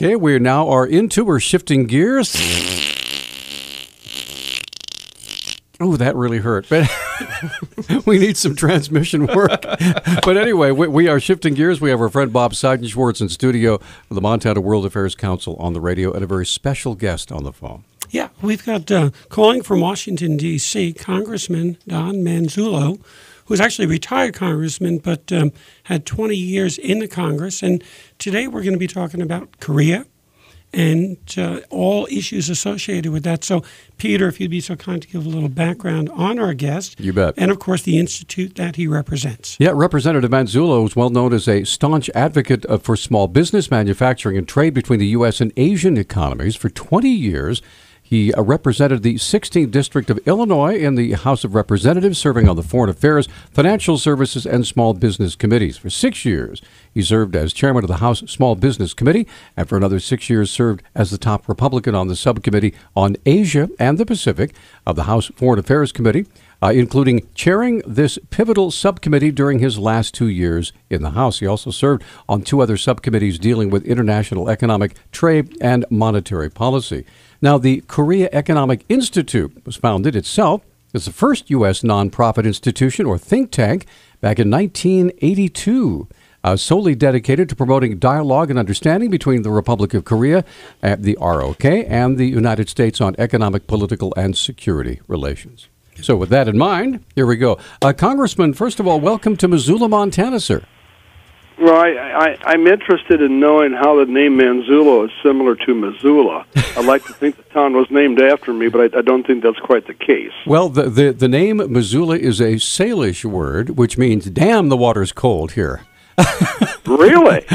Okay, we now are we're shifting gears. Oh, that really hurt. But we need some transmission work. But anyway, we are shifting gears. We have our friend Bob Seidenschwartz in studio with the Montana World Affairs Council on the radio and a very special guest on the phone. Yeah, we've got calling from Washington, D.C., Congressman Don Manzullo, who's actually a retired congressman, but had 20 years in the Congress. And today we're going to be talking about Korea and all issues associated with that. So, Peter, if you'd be so kind to give a little background on our guest. You bet. And, of course, the institute that he represents. Yeah, Representative Manzullo is well known as a staunch advocate for small business, manufacturing, and trade between the U.S. and Asian economies. For 20 years, he represented the 16th District of Illinois in the House of Representatives, serving on the Foreign Affairs, Financial Services, and Small Business Committees. For 6 years, he served as chairman of the House Small Business Committee, and for another 6 years served as the top Republican on the subcommittee on Asia and the Pacific of the House Foreign Affairs Committee, including chairing this pivotal subcommittee during his last 2 years in the House. He also served on 2 other subcommittees dealing with international economic, trade, and monetary policy. Now, the Korea Economic Institute was founded itself as the first U.S. nonprofit institution or think tank back in 1982, solely dedicated to promoting dialogue and understanding between the Republic of Korea, the ROK, and the United States on economic, political, and security relations. So with that in mind, here we go. Congressman, first of all, welcome to Missoula, Montana, sir. Well, I'm interested in knowing how the name Manzullo is similar to Missoula. I'd like to think the town was named after me, but I don't think that's quite the case. Well, the name Missoula is a Salish word, which means, damn, the water's cold here. Really?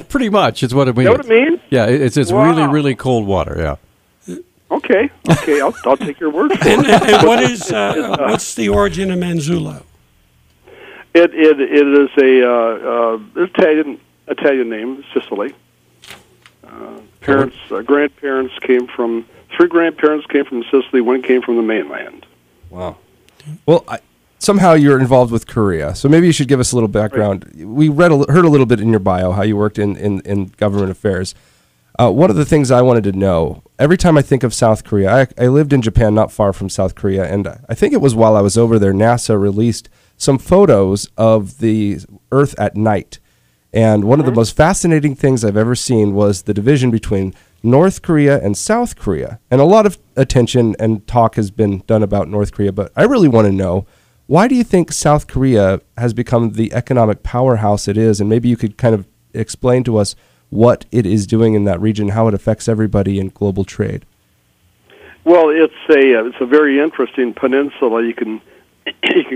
Pretty much, it's what it means. You know what it means? Yeah, it's Wow. really, really cold water, yeah. Okay, I'll take your word for it. And what is what's the origin of Manzullo? It is a Italian name, Sicily. Grandparents came from 3 grandparents came from Sicily. 1 came from the mainland. Wow. Well, somehow you're involved with Korea, so maybe you should give us a little background. Right. We heard a little bit in your bio how you worked in government affairs. One of the things I wanted to know, every time I think of South Korea, I lived in Japan not far from South Korea, and I think it was while I was over there, NASA released some photos of the Earth at night. And one of the most fascinating things I've ever seen was the division between North Korea and South Korea. And a lot of attention and talk has been done about North Korea, but I really want to know, why do you think South Korea has become the economic powerhouse it is? And maybe you could kind of explain to us what it is doing in that region, how it affects everybody in global trade. Well, it's a very interesting peninsula. You can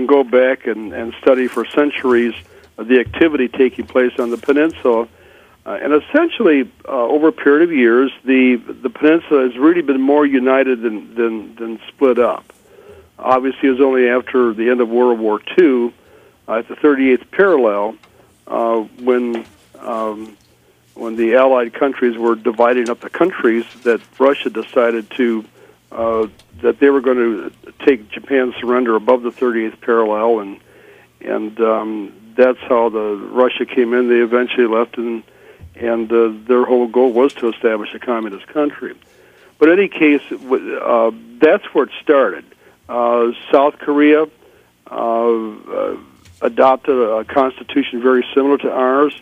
go back and study for centuries the activity taking place on the peninsula, and essentially over a period of years, the peninsula has really been more united than split up. Obviously, it was only after the end of World War II, at the 38th parallel, when the Allied countries were dividing up the countries, that Russia decided that they were going to take Japan's surrender above the 38th parallel, and that's how Russia came in. They eventually left, and their whole goal was to establish a communist country. But in any case, that's where it started. South Korea adopted a constitution very similar to ours.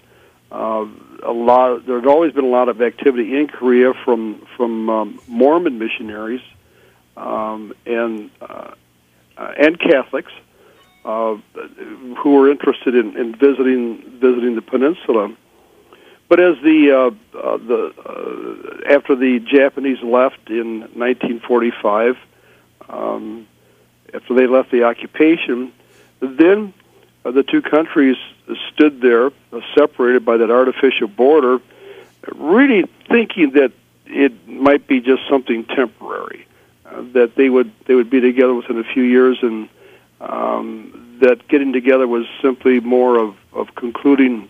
There's always been a lot of activity in Korea from Mormon missionaries and Catholics who were interested in visiting the peninsula. But as after the Japanese left in 1945, after they left the occupation, then the 2 countries stood there, separated by that artificial border, really thinking that it might be just something temporary, that they would be together within a few years, and that getting together was simply more of concluding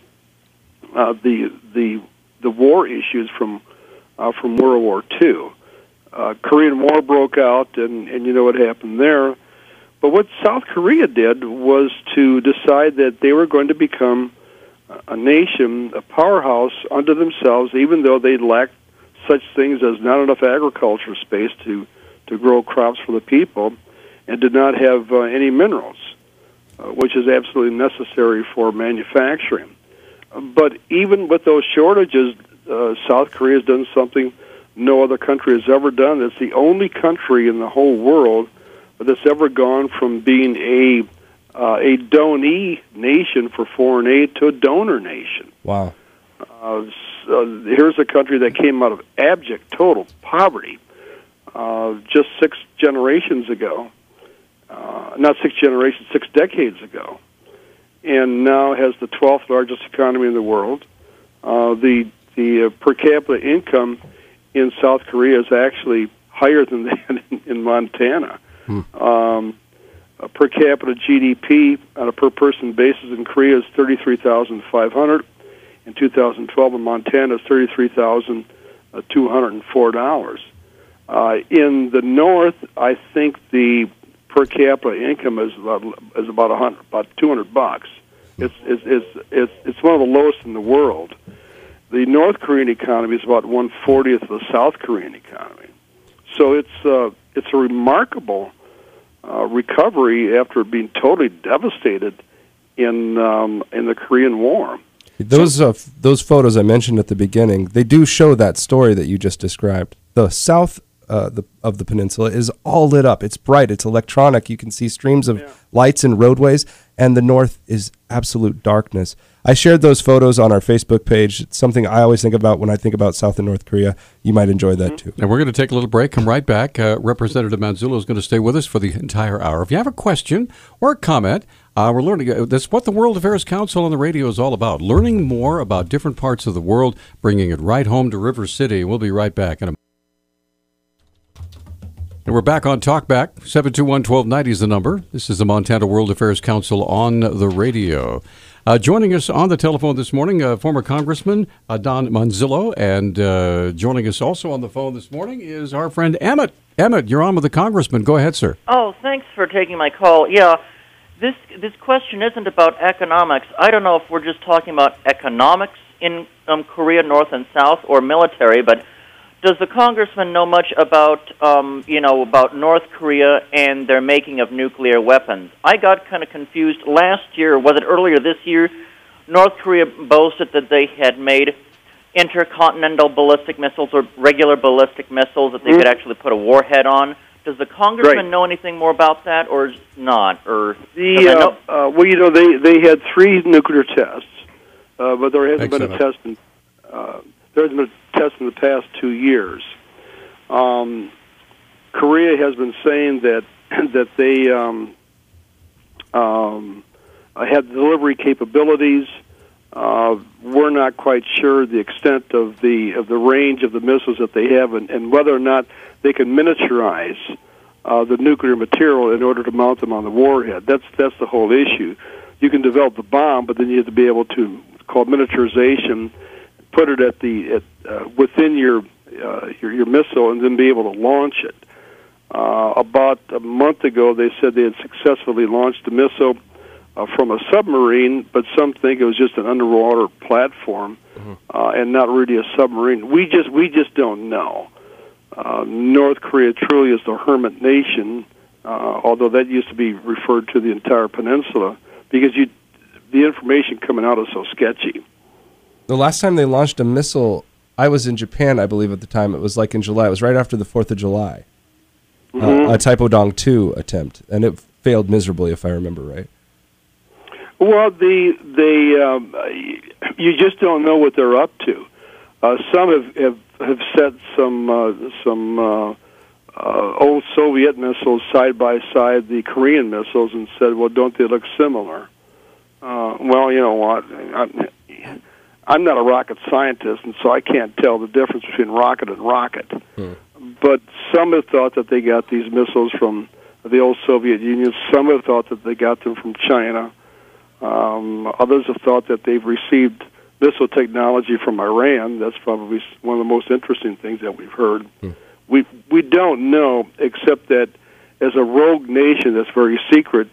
the war issues from World War II. Korean War broke out, and you know what happened there. But what South Korea did was to decide that they were going to become a nation, a powerhouse unto themselves, even though they lacked such things as not enough agriculture space to grow crops for the people, and did not have any minerals, which is absolutely necessary for manufacturing. But even with those shortages, South Korea has done something no other country has ever done. It's the only country in the whole world that's ever gone from being a donee nation for foreign aid to a donor nation. Wow. Here's a country that came out of abject, total poverty just 6 generations ago. Not 6 generations, 6 decades ago. And now has the 12th largest economy in the world. The per capita income in South Korea is actually higher than that in Montana. Per capita GDP on a per-person basis in Korea is $33,500. In 2012, in Montana, is $33,204. In the north, I think the per capita income is about $200. It's one of the lowest in the world. The North Korean economy is about 1/40th of the South Korean economy. So it's a remarkable recovery after being totally devastated in the Korean War. Those photos I mentioned at the beginning, they do show that story that you just described. The south of the peninsula is all lit up. It's bright. It's electronic. You can see streams of lights and roadways, and the north is absolute darkness. I shared those photos on our Facebook page. It's something I always think about when I think about South and North Korea. You might enjoy that, too. And we're going to take a little break, come right back. Representative Manzullo is going to stay with us for the entire hour. If you have a question or a comment, we're learning. That's what the World Affairs Council on the radio is all about, learning more about different parts of the world, bringing it right home to River City. We'll be right back in a And we're back on Talkback. 721-1290 is the number. This is the Montana World Affairs Council on the radio. Joining us on the telephone this morning, former Congressman Don Manzullo, and joining us also on the phone this morning is our friend Emmett. Emmett, you're on with the Congressman. Go ahead, sir. Oh, thanks for taking my call. Yeah, this question isn't about economics. I don't know if we're just talking about economics in Korea, North and South, or military, but does the congressman know much about, about North Korea and their making of nuclear weapons? I got kind of confused. Last year, was it earlier this year, North Korea boasted that they had made intercontinental ballistic missiles or regular ballistic missiles that they could actually put a warhead on. Does the congressman know anything more about that, or not? Or they had 3 nuclear tests, but there hasn't been a test in the past 2 years. Korea has been saying that they had delivery capabilities. We're not quite sure the extent of the range of the missiles that they have, and whether or not they can miniaturize the nuclear material in order to mount them on the warhead. That's the whole issue. You can develop the bomb, but then you have to be able to call miniaturization, put it within your missile, and then be able to launch it. About a month ago, they said they had successfully launched a missile from a submarine, but some think it was just an underwater platform and not really a submarine. We just don't know. North Korea truly is the hermit nation, although that used to be referred to the entire peninsula, because the information coming out is so sketchy. The last time they launched a missile, I was in Japan, I believe, at the time. It was like in July. It was right after the 4th of July. A Taepodong 2 attempt, and it failed miserably, if I remember right. Well, you just don't know what they're up to. Some have set some old Soviet missiles side by side the Korean missiles and said, "Well, don't they look similar?" Well, you know what? I'm not a rocket scientist, and so I can't tell the difference between rocket and rocket. But some have thought that they got these missiles from the old Soviet Union. Some have thought that they got them from China. Others have thought that they've received missile technology from Iran. That's probably one of the most interesting things that we've heard. We don't know, except that as a rogue nation that's very secret,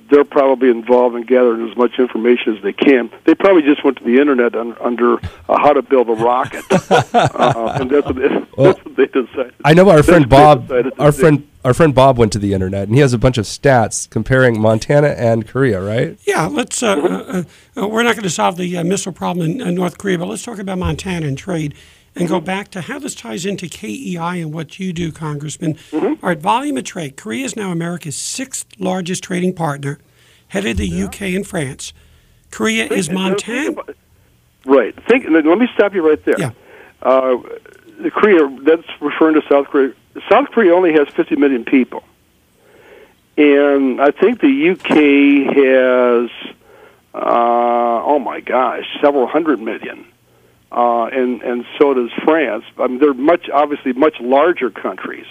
they're probably involved in gathering as much information as they can. They probably just went to the internet under how to build a rocket, and that's what they decided. I know our friend Bob. Our friend Bob went to the internet, and he has a bunch of stats comparing Montana and Korea. Right? Yeah. Let's. We're not going to solve the missile problem in North Korea, but let's talk about Montana and trade. And go back to how this ties into KEI and what you do, Congressman. All right, volume of trade. Korea is now America's 6th largest trading partner, head of the UK and France. Korea is Montana. Right. Let me stop you right there. Yeah. The Korea, that's referring to South Korea. South Korea only has 50 million people. And I think the UK has, several hundred million. And so does France. I mean, they're obviously much larger countries,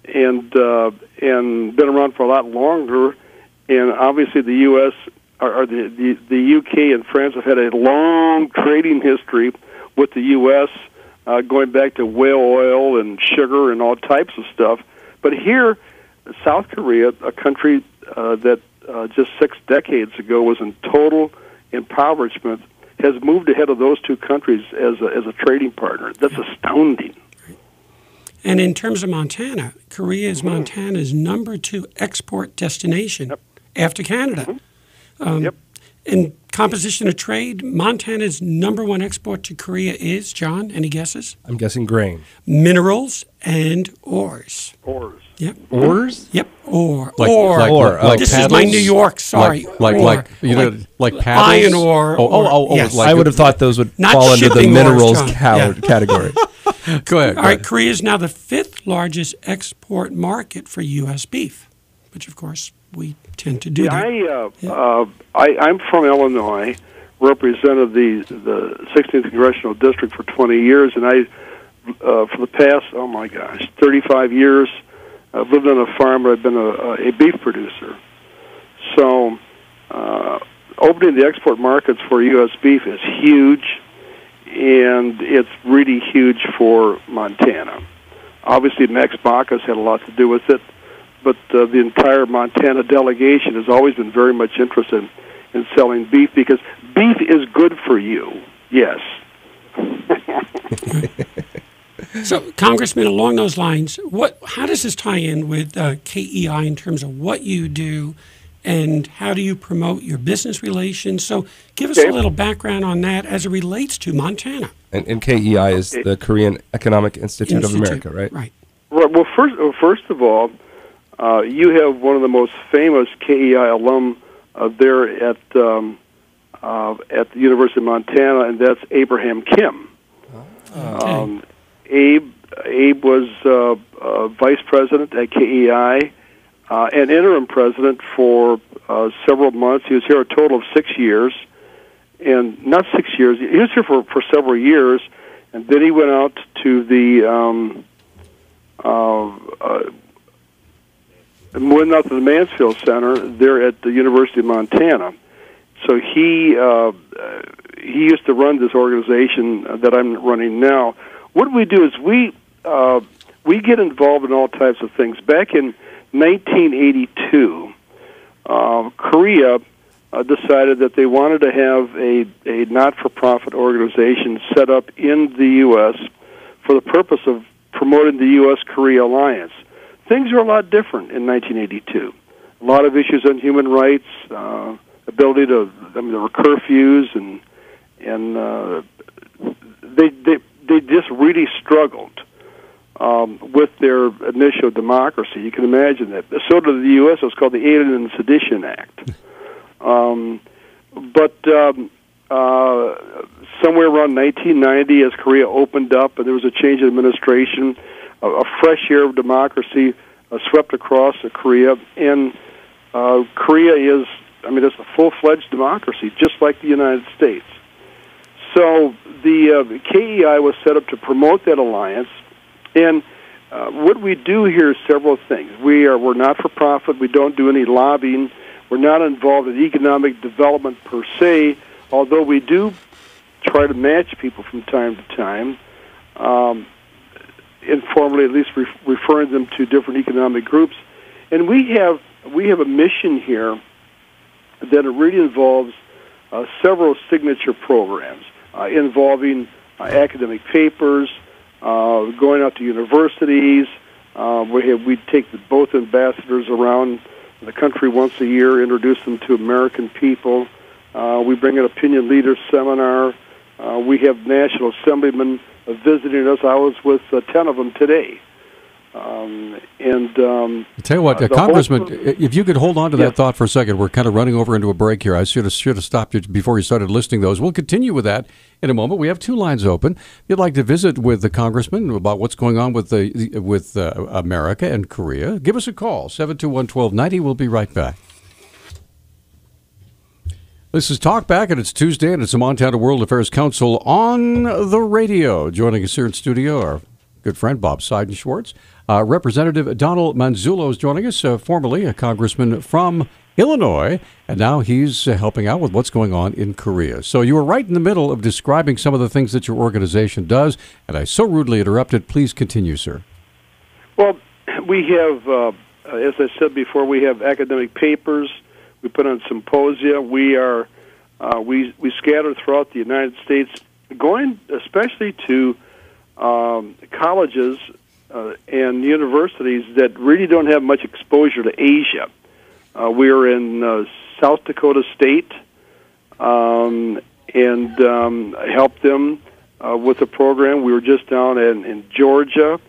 and been around for a lot longer. And obviously, the U.S. or the UK and France have had a long trading history with the U.S. Going back to whale oil and sugar and all types of stuff. But here, South Korea, a country that just 6 decades ago was in total impoverishment, has moved ahead of those two countries as a trading partner. That's astounding. And in terms of Montana, Korea is Montana's number 2 export destination after Canada. In composition of trade, Montana's number 1 export to Korea is, John, any guesses? I'm guessing grain. Minerals and ores. Ores. Yep. Ores? Yep. Ore. Like this paddles? is my New York. Sorry. Like paddles? Iron ore. Yes. I would have thought those would Not fall under the shipping minerals ores, John. category. Go ahead. All right. Korea is now the 5th largest export market for U.S. beef, which, of course, we tend to do that. I'm from Illinois, represented the 16th Congressional District for 20 years, and I, for the past, 35 years, I've lived on a farm where I've been a beef producer. So opening the export markets for U.S. beef is huge, and it's really huge for Montana. Obviously, Max Bacchus had a lot to do with it, but the entire Montana delegation has always been very much interested in selling beef because beef is good for you, yes. So, Congressman, along those lines, how does this tie in with KEI in terms of what you do and how do you promote your business relations? So give us a little background on that as it relates to Montana. And KEI is the Korean Economic Institute of America, right? Right. Well, first of all, you have one of the most famous KEI alum there at the University of Montana, and that's Abraham Kim. Abe was vice president at KEI and interim president for several months. He was here a total of 6 years, and not 6 years. He was here for several years, and then he went out to the Mansfield Center there at the University of Montana. So he used to run this organization that I'm running now. What we do is we get involved in all types of things. Back in 1982, Korea decided that they wanted to have a not-for-profit organization set up in the U.S. for the purpose of promoting the U.S.-Korea alliance. Things are a lot different in 1982. A lot of issues on human rights, ability to, there were curfews, and they just really struggled with their initial democracy. You can imagine that. So did the U.S. It was called the Alien and Sedition Act. But somewhere around 1990, as Korea opened up and there was a change in administration, a fresh air of democracy swept across Korea, and Korea is, it's a full-fledged democracy, just like the United States. So the KEI was set up to promote that alliance, and what we do here is several things. We're not for profit. We don't do any lobbying. We're not involved in economic development per se, although we do try to match people from time to time, informally at least referring them to different economic groups. And we have we have a mission here that it really involves several signature programs involving academic papers, going out to universities. We take both ambassadors around the country once a year, introduce them to American people. We bring an opinion leader seminar. We have national assemblymen visiting us. I was with 10 of them today. I'll tell you what, Congressman, if you could hold on to that thought for a second. We're kind of running over into a break here. I should have stopped you before you started listing those. We'll continue with that in a moment. We have 2 lines open. If you'd like to visit with the Congressman about what's going on with America and Korea, give us a call, 721-1290. We'll be right back. This is Talk Back, and it's Tuesday, and it's the Montana World Affairs Council on the radio. Joining us here in studio, our good friend Bob Seidenschwartz. Representative Donald Manzullo is joining us, formerly a congressman from Illinois, and now he's helping out with what's going on in Korea. So you were right in the middle of describing some of the things that your organization does, and I so rudely interrupted. Please continue, sir. Well, we have, as I said before, we have academic papers. We put on symposia. We scatter throughout the United States, going especially to colleges and universities that really don't have much exposure to Asia. We're in South Dakota State and helped them with the program. We were just down in Georgia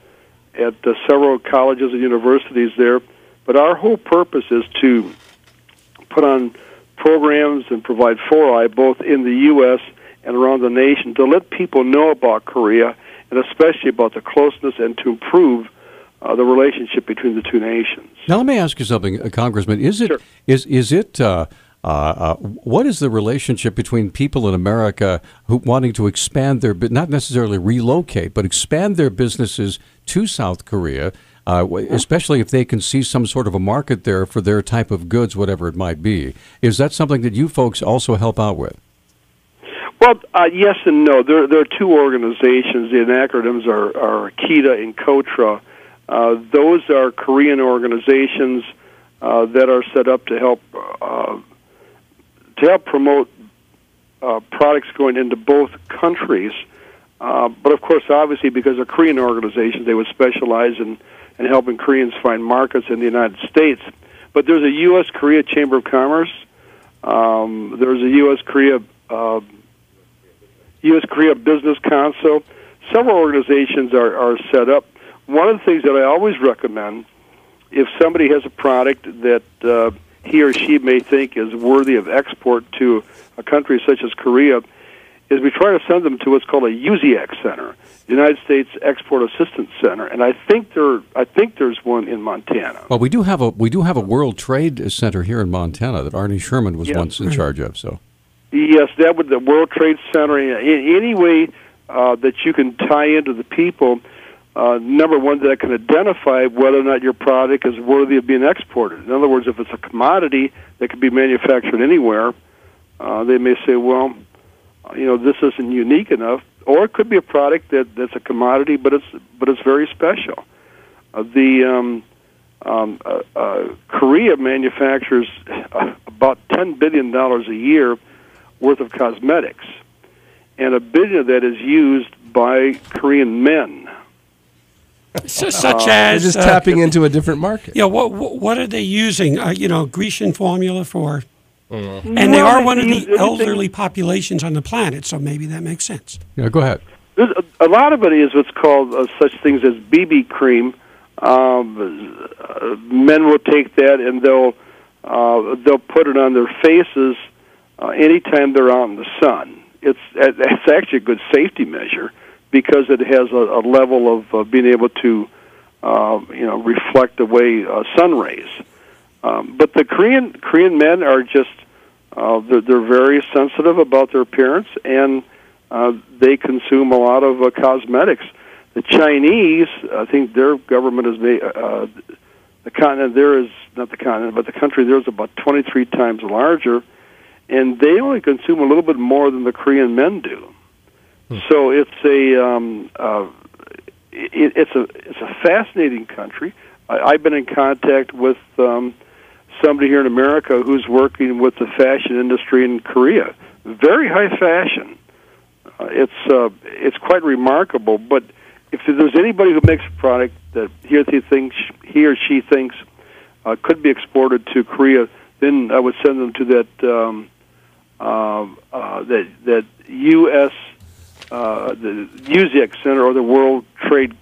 at several colleges and universities there. But our whole purpose is to put on programs and provide fora both in the U.S. and around the nation to let people know about Korea, and especially about the closeness, and to improve the relationship between the two nations. Now, let me ask you something, Congressman. Sure. What is the relationship between people in America who wanting to expand their, not necessarily relocate, but expand their businesses to South Korea, especially if they can see some sort of a market there for their type of goods, whatever it might be? Is that something that you folks also help out with? Well, yes and no. There are 2 organizations. The acronyms are KITA and KOTRA. Those are Korean organizations that are set up to help promote products going into both countries. But of course, obviously, because they're Korean organizations, they would specialize in helping Koreans find markets in the United States. But there's a U.S.-Korea Chamber of Commerce. There's a U.S.-Korea Business Council. Several organizations are set up. One of the things that I always recommend, if somebody has a product that he or she may think is worthy of export to a country such as Korea, is we try to send them to what's called a USIAC Center, United States Export Assistance Center, and I think there's one in Montana. Well, we do have a World Trade Center here in Montana that Arnie Sherman was once in charge of. So, yes, that would the World Trade Center. Any way that you can tie into the people. Number one, that can identify whether or not your product is worthy of being exported. In other words, if it's a commodity that can be manufactured anywhere, they may say, well, this isn't unique enough, or it could be a product that's a commodity, but it's very special. Korea manufactures about $10 billion a year worth of cosmetics, and $1 billion of that is used by Korean men. Such as they're just tapping into a different market. Yeah, what are they using? Grecian formula for, and they are one of the elderly populations on the planet, so maybe that makes sense. Yeah, go ahead. A lot of it is what's called such things as BB cream. Men will take that and they'll put it on their faces anytime they're out in the sun. It's actually a good safety measure, because it has a level of being able to, reflect away sun rays. But the Korean men are just they're very sensitive about their appearance, and they consume a lot of cosmetics. The Chinese, I think their government has made the continent there is not the continent, but the country there is about 23 times larger, and they only consume a little bit more than the Korean men do. So it's a fascinating country. I've been in contact with somebody here in America who's working with the fashion industry in Korea. Very high fashion. It's quite remarkable. But if there's anybody who makes a product that he or she thinks could be exported to Korea, then I would send them to that U.S. The USEC Center or the World Trade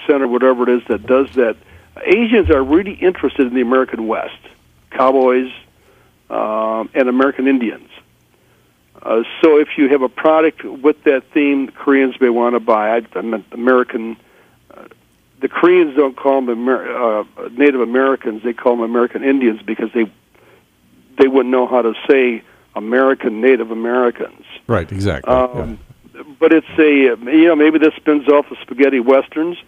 Center, whatever it is that does that. Asians are really interested in the American West, cowboys and American Indians. So if you have a product with that theme, Koreans may want to buy. I meant American. The Koreans don't call them Native Americans; they call them American Indians because they wouldn't know how to say American Native Americans. Right, exactly. But it's maybe this spins off the spaghetti westerns.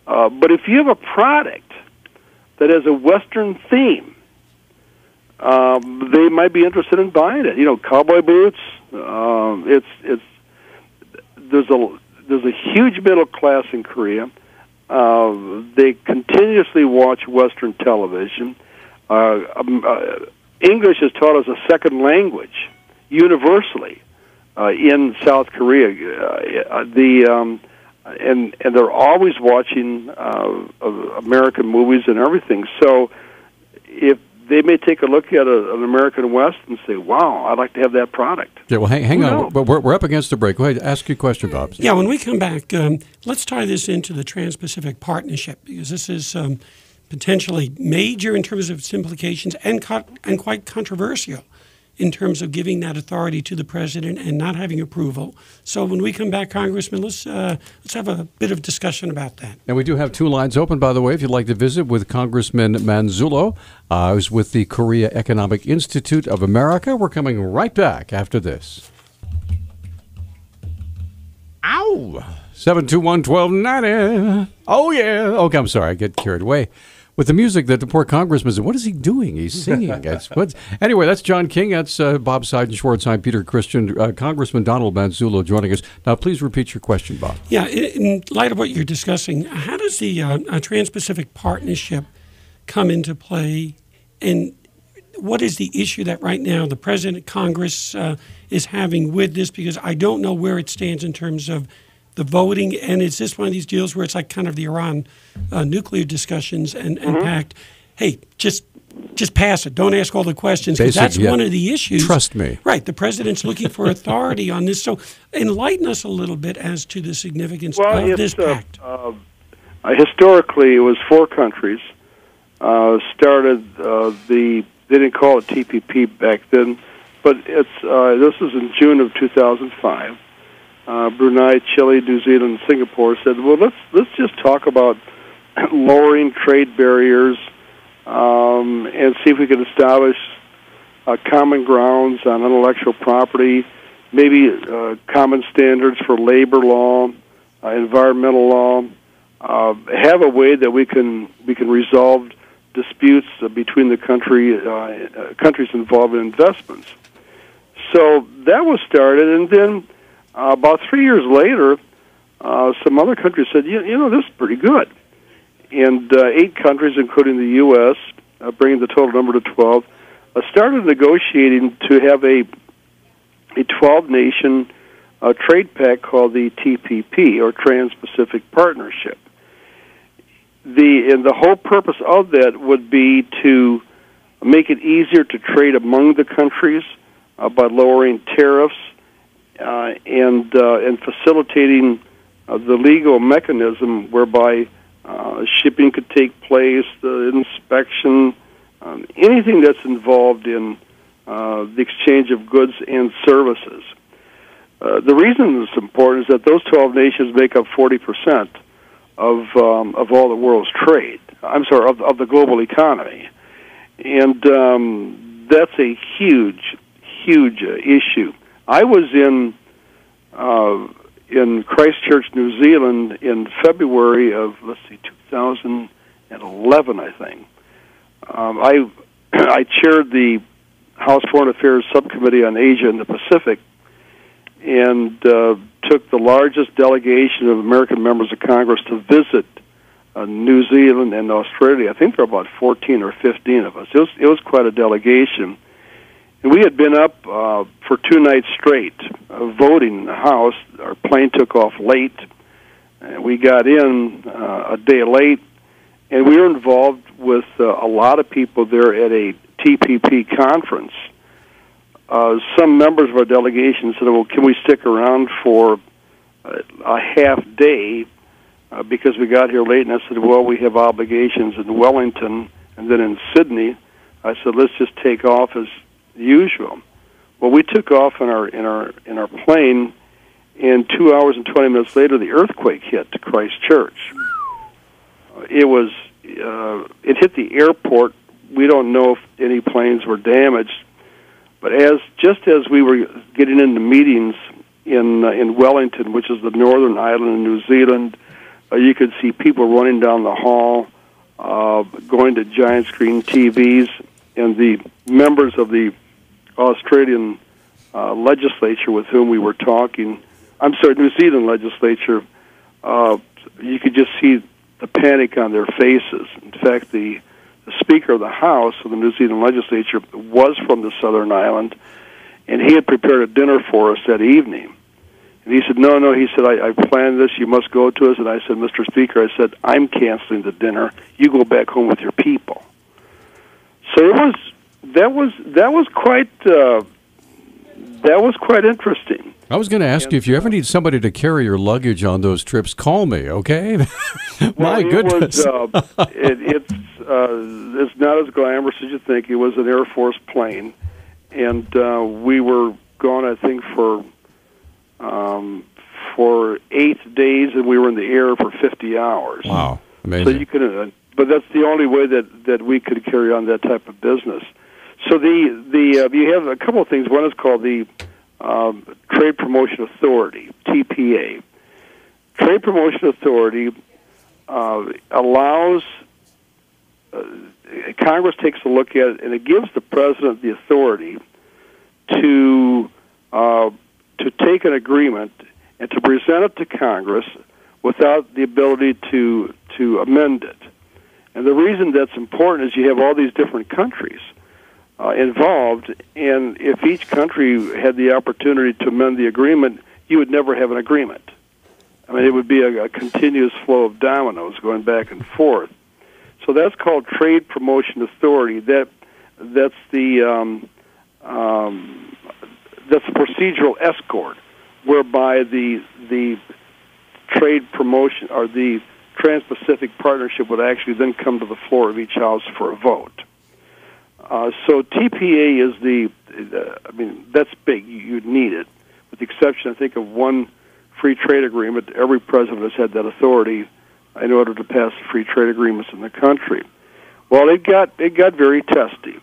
But if you have a product that has a Western theme, they might be interested in buying it. Cowboy boots. There's a huge middle class in Korea. They continuously watch Western television. English is taught as a second language universally in South Korea. And they're always watching American movies and everything. So if they may take a look at an American West and say, wow, I'd like to have that product. Yeah, well, hang on. We're up against the break. Go ahead, ask your question, Bob. Yeah, when we come back, let's tie this into the Trans-Pacific Partnership, because this is potentially major in terms of its implications and quite controversial in terms of giving that authority to the president and not having approval. So when we come back, Congressman, let's have a bit of discussion about that. And we do have two lines open, by the way, if you'd like to visit with Congressman Manzullo, who's with the Korea Economic Institute of America. We're coming right back after this. Ow! 721-1290. Oh, yeah. Okay, I'm sorry. I get carried away with the music that the poor congressman said. What is he doing? He's singing. Anyway, that's John King. That's Bob Seidenschwartz. I'm Peter Christian. Congressman Donald Manzullo joining us. Now, please repeat your question, Bob. Yeah, in light of what you're discussing, how does the Trans-Pacific Partnership come into play, and what is the issue that right now the President, Congress is having with this? Because I don't know where it stands in terms of the voting, and is this one of these deals where it's like kind of the Iran nuclear discussions and pact? Hey, just pass it. Don't ask all the questions, because that's one of the issues. Trust me. Right. The president's looking for authority on this. So enlighten us a little bit as to the significance of this pact. Historically, it was 4 countries. They didn't call it TPP back then, but this was in June of 2005. Brunei, Chile, New Zealand, and Singapore said, well, let's just talk about lowering trade barriers and see if we can establish common grounds on intellectual property, maybe common standards for labor law, environmental law, have a way that we can resolve disputes between the countries involved in investments. So that was started, and then about 3 years later, some other countries said, this is pretty good. And 8 countries, including the U.S., bringing the total number to 12, started negotiating to have a 12-nation trade pact called the TPP, or Trans-Pacific Partnership. And the whole purpose of that would be to make it easier to trade among the countries by lowering tariffs, and facilitating the legal mechanism whereby shipping could take place, the inspection, anything that's involved in the exchange of goods and services. The reason it's important is that those 12 nations make up 40% of all the world's trade. I'm sorry, of the global economy, and that's a huge issue. I was in Christchurch, New Zealand, in February of 2011, I think. I chaired the House Foreign Affairs Subcommittee on Asia and the Pacific, and took the largest delegation of American members of Congress to visit New Zealand, and Australia. I think there were about 14 or 15 of us. It was quite a delegation. And we had been up for 2 nights straight voting in the House. Our plane took off late. We got in a day late, and we were involved with a lot of people there at a TPP conference. Some members of our delegation said, well, can we stick around for a half day because we got here late? And I said, well, we have obligations in Wellington and then in Sydney. I said, let's just take off as usual. Well, we took off in our plane, and 2 hours and 20 minutes later, the earthquake hit Christchurch. It hit the airport. We don't know if any planes were damaged, but just as we were getting into meetings in Wellington, which is the northern island in New Zealand, you could see people running down the hall, going to giant screen TVs, and the members of the Australian legislature with whom we were talking, New Zealand legislature, you could just see the panic on their faces. In fact, the Speaker of the House of the New Zealand legislature was from the Southern Island, and he had prepared a dinner for us that evening. And he said, no, he said, I planned this, you must go to us. And I said, Mr. Speaker, I said, I'm canceling the dinner. You go back home with your people. So that was quite interesting. I was going to ask you, if you ever need somebody to carry your luggage on those trips, call me, okay? My goodness. It's not as glamorous as you think. It was an Air Force plane, and we were gone, I think, for 8 days, and we were in the air for 50 hours. Wow, amazing. So you could, but that's the only way that we could carry on that type of business. So you have a couple of things. One is called the Trade Promotion Authority, TPA. Trade Promotion Authority allows Congress takes a look at it, and it gives the president the authority to take an agreement and to present it to Congress without the ability to amend it. And the reason that's important is you have all these different countries involved, and if each country had the opportunity to amend the agreement, you would never have an agreement. I mean, it would be a continuous flow of dominoes going back and forth. So that's called Trade Promotion Authority. That's the procedural escort whereby the trade promotion or the Trans-Pacific Partnership would actually then come to the floor of each house for a vote. So TPA is that's big. You'd need it. With the exception, I think, of one free trade agreement, every president has had that authority in order to pass free trade agreements in the country. Well, it got very testy,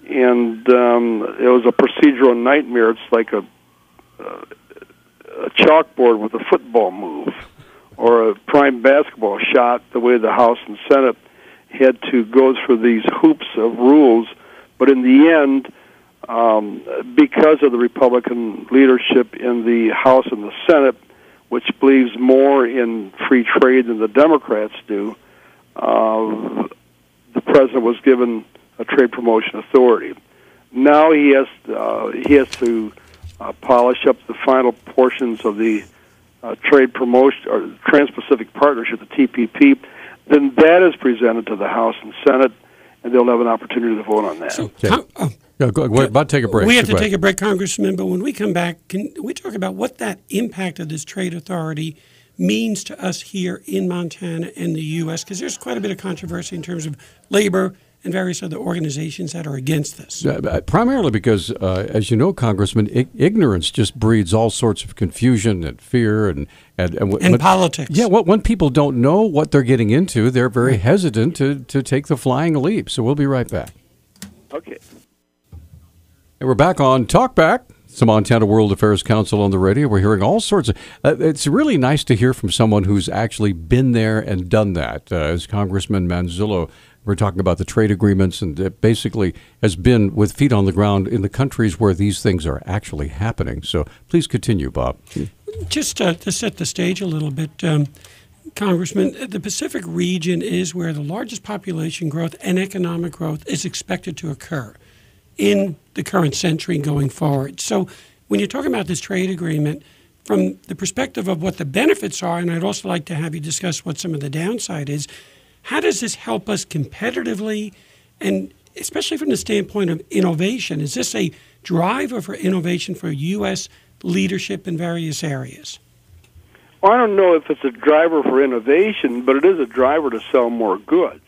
and it was a procedural nightmare. It's like a chalkboard with a football move or a prime basketball shot, the way the House and Senate had to go through these hoops of rules. But in the end, because of the Republican leadership in the House and the Senate, which believes more in free trade than the Democrats do, the president was given a trade promotion authority. Now he has to polish up the final portions of the trade promotion or Trans-Pacific Partnership, the TPP. Then that is presented to the House and Senate, and they'll have an opportunity to vote on that. So, we're about to take a break. We have to take a break, Congressman, but when we come back, can we talk about what that impact of this trade authority means to us here in Montana and the U.S.? Because there's quite a bit of controversy in terms of labor and various other organizations that are against this. Primarily because, as you know, Congressman, ignorance just breeds all sorts of confusion and fear and politics. Yeah, when people don't know what they're getting into, they're very hesitant to take the flying leap. So we'll be right back. Okay. And we're back on Talk Back. It's the Montana World Affairs Council on the radio. We're hearing all sorts of... it's really nice to hear from someone who's actually been there and done that. As Congressman Manzullo, we're talking about the trade agreements, and it basically has been with feet on the ground in the countries where these things are actually happening. So please continue, Bob. Just to set the stage a little bit, Congressman, the Pacific region is where the largest population growth and economic growth is expected to occur in the current century going forward. So when you're talking about this trade agreement, from the perspective of what the benefits are, and I'd also like to have you discuss what some of the downside is, how does this help us competitively, and especially from the standpoint of innovation? Is this a driver for innovation for U.S. leadership in various areas? Well, I don't know if it's a driver for innovation, but it is a driver to sell more goods.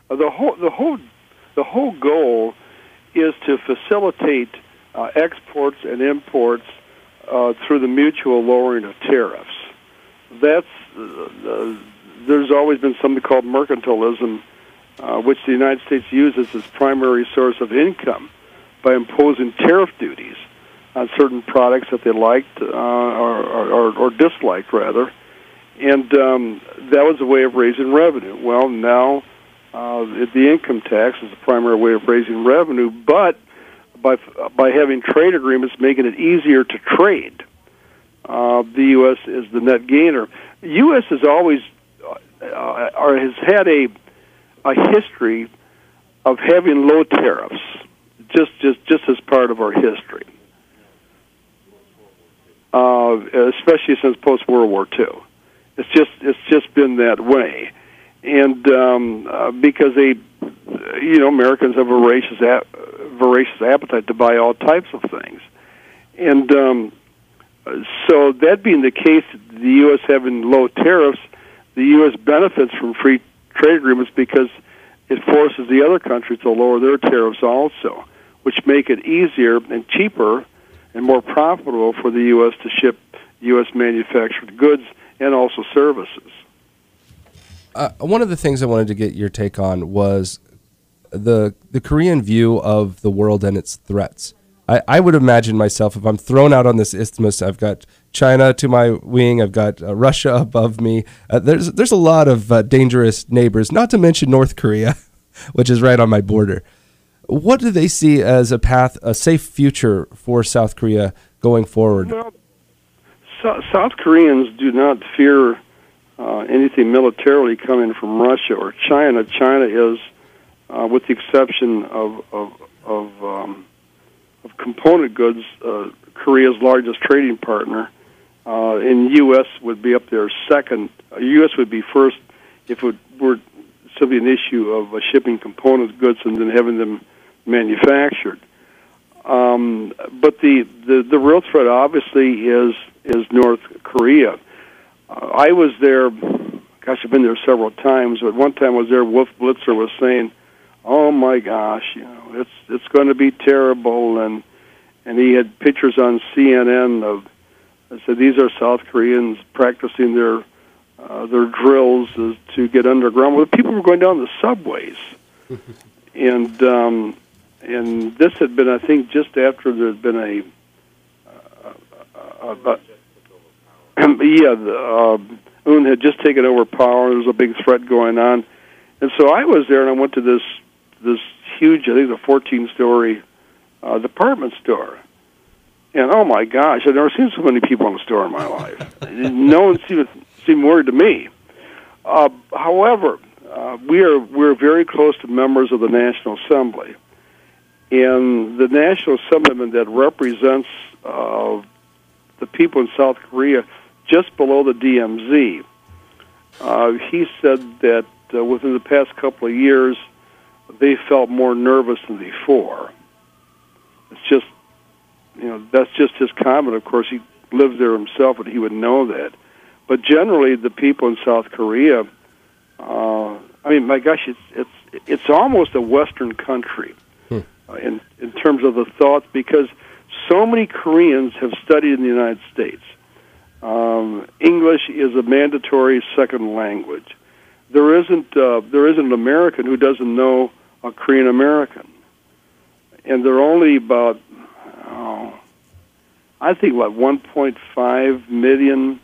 The whole goal is to facilitate exports and imports through the mutual lowering of tariffs. That's there's always been something called mercantilism, which the United States uses as primary source of income by imposing tariff duties on certain products that they liked or disliked, rather. And that was a way of raising revenue. Well, now the income tax is the primary way of raising revenue, but by having trade agreements making it easier to trade, the U.S. is the net gainer. The U.S. has always or has had a history of having low tariffs, just as part of our history, especially since post World War II. It's just been that way, and because Americans have a voracious appetite to buy all types of things, and so that being the case, the U.S. having low tariffs, the U.S. benefits from free trade agreements because it forces the other countries to lower their tariffs also, which make it easier and cheaper and more profitable for the U.S. to ship U.S. manufactured goods and also services. One of the things I wanted to get your take on was the Korean view of the world and its threats. I would imagine myself, if I'm thrown out on this isthmus, I've got China to my wing, I've got Russia above me. There's a lot of dangerous neighbors, not to mention North Korea, which is right on my border. What do they see as a safe future for South Korea going forward? Well, South Koreans do not fear anything militarily coming from Russia or China. China is, with the exception of component goods, Korea's largest trading partner, and U.S. would be up there second. U.S. would be first if it were simply an issue of shipping component goods and then having them manufactured. But the real threat, obviously, is North Korea. I was there. Gosh, I've been there several times. But one time I was there. Wolf Blitzer was saying, "Oh my gosh, it's going to be terrible," and he had pictures on CNN of. I said, "These are South Koreans practicing their drills to get underground." Well, people were going down the subways, and this had been, I think, just after there had been Un had just taken over power. There was a big threat going on, and so I was there, and I went to this huge, I think, a 14-story department store. And oh my gosh, I've never seen so many people in a store in my life. No one seemed worried to me. However, we're very close to members of the National Assembly, and the National Assemblyman that represents the people in South Korea, just below the DMZ, he said that within the past couple of years, they felt more nervous than before. It's just. That's just his comment. Of course, he lives there himself, and he would know that. But generally, the people in South Korea, my gosh, it's almost a Western country in terms of the thoughts, because so many Koreans have studied in the United States. English is a mandatory second language. There isn't an American who doesn't know a Korean American, and there are only about. I think 1.5 million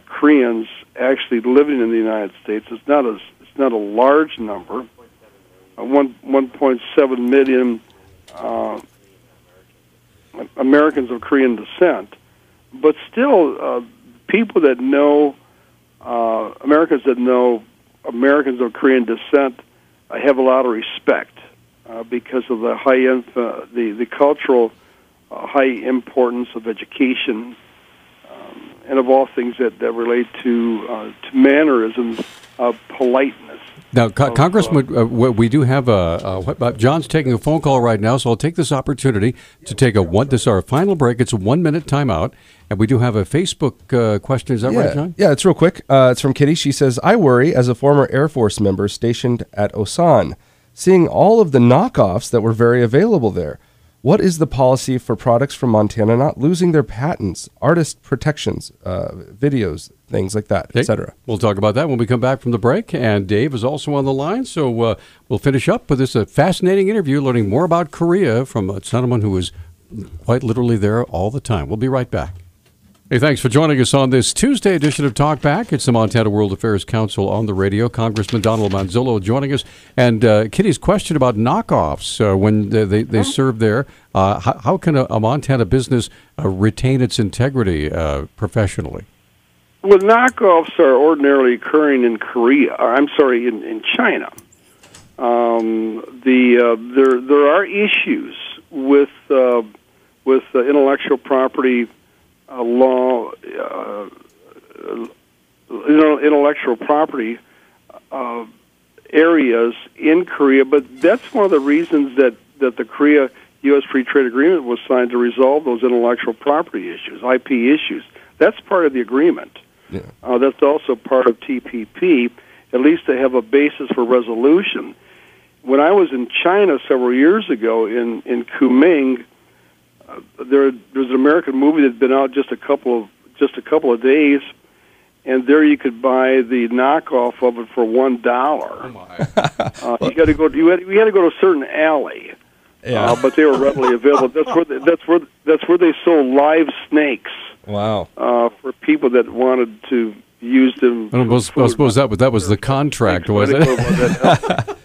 Koreans actually living in the United States. It's not a large number. 1.7 million Americans of Korean descent, but still, people that know Americans Americans of Korean descent have a lot of respect because of the the cultural high importance of education and of all things that relate to mannerisms of politeness. Now, Congressman, we do have John's taking a phone call right now, so I'll take this opportunity to take this is our final break. It's a 1-minute timeout, and we do have a Facebook question. Is that right, John? Yeah, it's real quick. It's from Kitty. She says, I worry, as a former Air Force member stationed at Osan, seeing all of the knockoffs that were very available there. What is the policy for products from Montana not losing their patents, artist protections, videos, things like that, etc.? We'll talk about that when we come back from the break. And Dave is also on the line, so we'll finish up with this fascinating interview, learning more about Korea from a gentleman who is quite literally there all the time. We'll be right back. Hey, thanks for joining us on this Tuesday edition of Talk Back. It's the Montana World Affairs Council on the radio. Congressman Donald Manzullo joining us. And Kitty's question about knockoffs when they serve there. How can a Montana business retain its integrity professionally? Well, knockoffs are ordinarily occurring in Korea. In China. There are issues with intellectual property law, intellectual property areas in Korea, but that's one of the reasons that the Korea-U.S. Free Trade Agreement was signed, to resolve those intellectual property issues, IP issues. That's part of the agreement. Yeah. That's also part of TPP, at least to have a basis for resolution. When I was in China several years ago in Kunming, there was an American movie that had been out just a couple of days, and there you could buy the knockoff of it for $1. Oh my! You had to go to a certain alley, but they were readily available. That's where they sold live snakes. Wow! For people that wanted to use them. I suppose that was the contract, was it?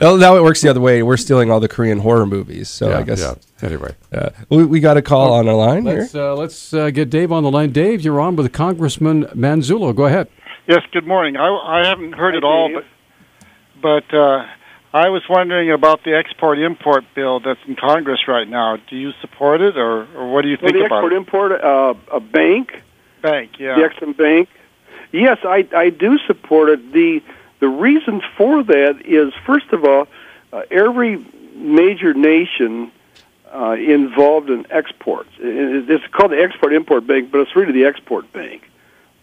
Well, now it works the other way. We're stealing all the Korean horror movies, so I guess. Yeah. Anyway, we got a call on our line here. Let's get Dave on the line. Dave, you're on with Congressman Manzullo. Go ahead. Yes. Good morning. I haven't heard it all, but I was wondering about the export-import bill that's in Congress right now. Do you support it, or what do you think about it? The export-import, a bank. Bank, yeah. The Exim Bank. Yes, I do support it. The reason for that is, first of all, every major nation involved in exports. It's called the Export-Import Bank, but it's really the Export Bank.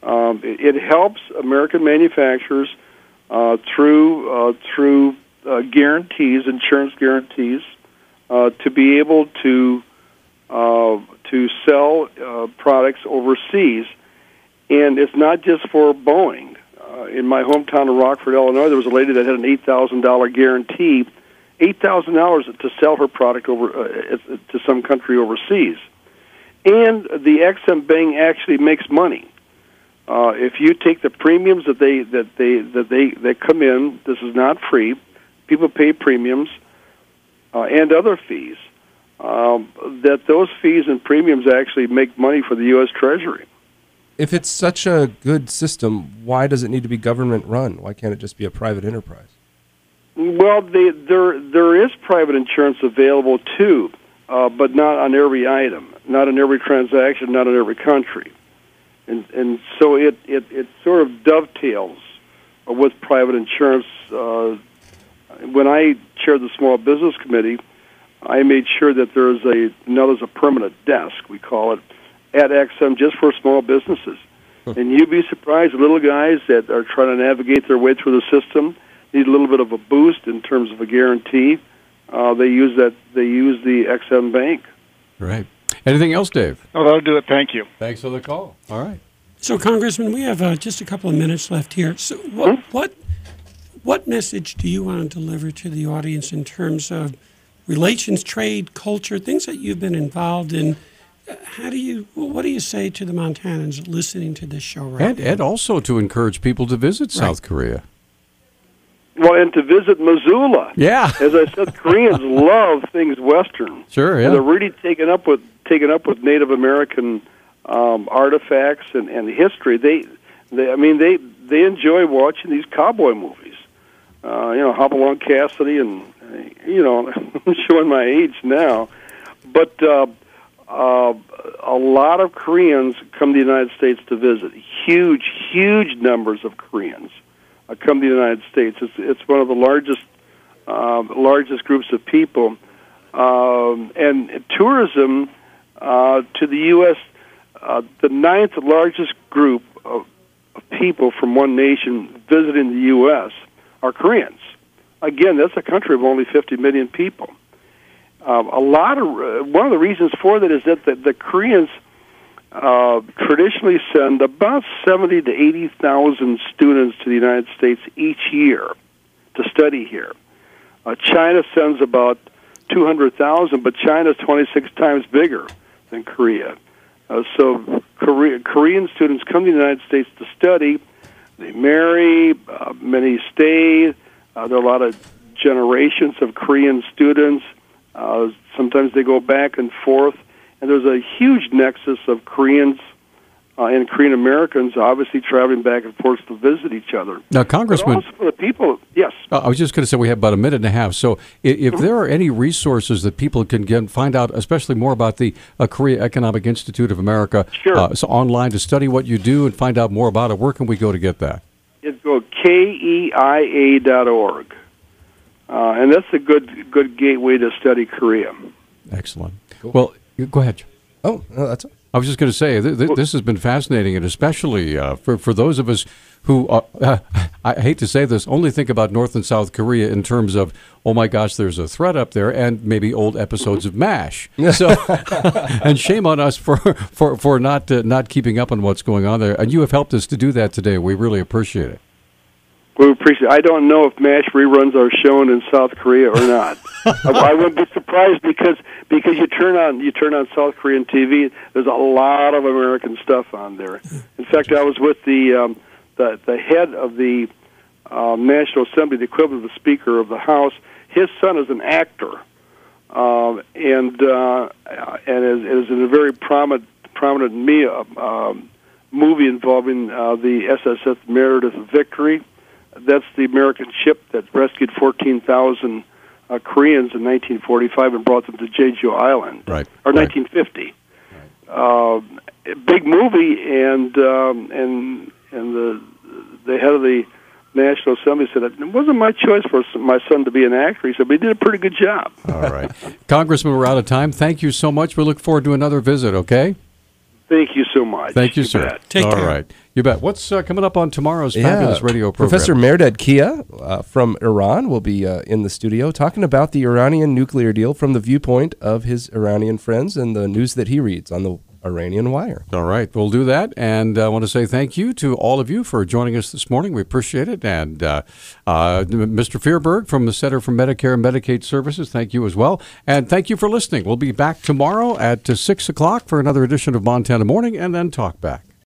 It helps American manufacturers through guarantees, insurance guarantees, to be able to sell products overseas. And it's not just for Boeing. In my hometown of Rockford, Illinois, there was a lady that had an $8,000 guarantee, $8,000 to sell her product over to some country overseas, and the Exim Bank actually makes money. If you take the premiums that they come in, this is not free. People pay premiums and other fees. That those fees and premiums actually make money for the U.S. Treasury. If it's such a good system, why does it need to be government-run? Why can't it just be a private enterprise? Well, there is private insurance available, too, but not on every item, not in every transaction, not in every country. And so it sort of dovetails with private insurance. When I chaired the Small Business Committee, I made sure that there's a permanent desk, we call it, at Exim just for small businesses. And you'd be surprised, the little guys that are trying to navigate their way through the system need a little bit of a boost in terms of a guarantee. They use the Exim Bank. Right. Anything else, Dave? Oh, that'll do it. Thank you. Thanks for the call. All right. So, Congressman, we have just a couple of minutes left here. So, what message do you want to deliver to the audience in terms of relations, trade, culture, things that you've been involved in? What do you say to the Montanans listening to this show right now? And also to encourage people to visit South Korea. Well, and to visit Missoula. Yeah. As I said, Koreans love things Western. Sure, yeah. And they're really taken up with Native American artifacts and history. They enjoy watching these cowboy movies. Hopalong Cassidy, and I'm showing my age now, but a lot of Koreans come to the United States to visit. Huge numbers of Koreans come to the United States. It's one of the largest groups of people, and tourism to the U.S. The ninth largest group of people from one nation visiting the U.S. are Koreans. Again, that's a country of only 50 million people. One of the reasons for that is that the Koreans traditionally send about 70 to 80,000 students to the United States each year to study here. China sends about 200,000, but China is 26 times bigger than Korea. So Korean students come to the United States to study. They marry, many stay. There are a lot of generations of Korean students. Sometimes they go back and forth. And there's a huge nexus of Koreans and Korean Americans obviously traveling back and forth to visit each other. Now, Congressman, but also for the people, yes. I was just going to say we have about a minute and a half. So if there are any resources that people can find out, especially more about the Korea Economic Institute of America, sure. So online to study what you do and find out more about it, where can we go to get that? It's go KEIA.org. And that's a good gateway to study Korea. Excellent. Cool. Well, go ahead. Oh, no, that's. I was just going to say this has been fascinating, and especially for those of us who I hate to say this, only think about North and South Korea in terms of, oh my gosh, there's a threat up there, and maybe old episodes of MASH. So, and shame on us for not keeping up on what's going on there. And you have helped us to do that today. We really appreciate it. We appreciate it. I don't know if MASH reruns are shown in South Korea or not. I wouldn't be surprised because you turn on South Korean TV. There's a lot of American stuff on there. In fact, I was with the head of the National Assembly, the equivalent of the Speaker of the House. His son is an actor, and is in a very prominent movie involving the SSS Meredith Victory. That's the American ship that rescued 14,000 Koreans in 1945 and brought them to Jeju Island, right? Or 1950. Right. Big movie, and the head of the National Assembly said it wasn't my choice for my son to be an actor. He said, but he did a pretty good job. All right, Congressman, we're out of time. Thank you so much. We look forward to another visit. Okay. Thank you so much. Thank you, sir. Take care. All right. You bet. What's coming up on tomorrow's fabulous radio program? Professor Mehrdad Kia from Iran will be in the studio talking about the Iranian nuclear deal from the viewpoint of his Iranian friends and the news that he reads on the Iranian Wire. All right. We'll do that. And I want to say thank you to all of you for joining us this morning. We appreciate it. And Mr. Fearberg from the Center for Medicare and Medicaid Services, thank you as well. And thank you for listening. We'll be back tomorrow at 6 o'clock for another edition of Montana Morning and then Talk Back.